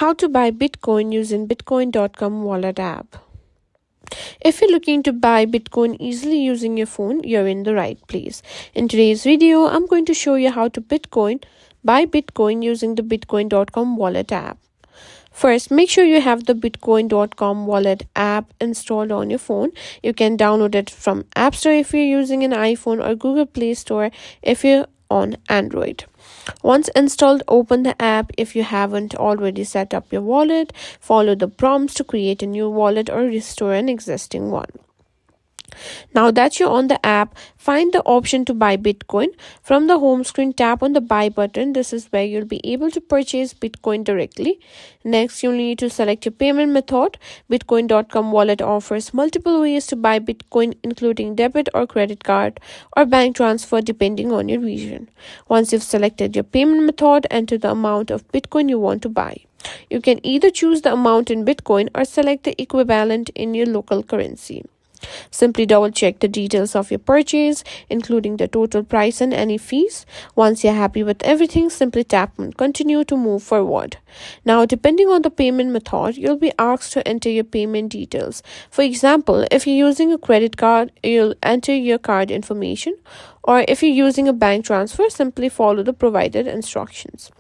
How to buy Bitcoin using Bitcoin.com wallet app. If you're looking to buy Bitcoin easily using your phone, you're in the right place. In today's video, I'm going to show you how to buy Bitcoin using the Bitcoin.com wallet app. First, make sure you have the Bitcoin.com wallet app installed on your phone. You can download it from App Store if you're using an iPhone or Google Play Store if you're on Android. Once installed, open the app. If you haven't already set up your wallet, follow the prompts to create a new wallet or restore an existing one. Now that you're on the app, find the option to buy Bitcoin. From the home screen, tap on the buy button. This is where you'll be able to purchase Bitcoin directly. Next, you'll need to select your payment method. Bitcoin.com wallet offers multiple ways to buy Bitcoin, including debit or credit card or bank transfer depending on your region. Once you've selected your payment method, enter the amount of Bitcoin you want to buy. You can either choose the amount in Bitcoin or select the equivalent in your local currency. Simply double check the details of your purchase, including the total price and any fees. Once you're happy with everything, simply tap on continue to move forward. Now, depending on the payment method, you'll be asked to enter your payment details. For example, if you're using a credit card, you'll enter your card information, or if you're using a bank transfer, simply follow the provided instructions.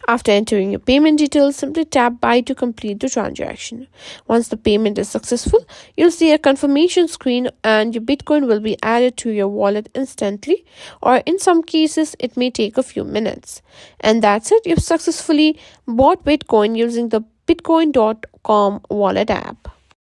After entering your payment details, simply tap buy to complete the transaction. Once the payment is successful, you'll see a confirmation screen and your Bitcoin will be added to your wallet instantly, or in some cases, it may take a few minutes. And that's it. You've successfully bought Bitcoin using the Bitcoin.com wallet app.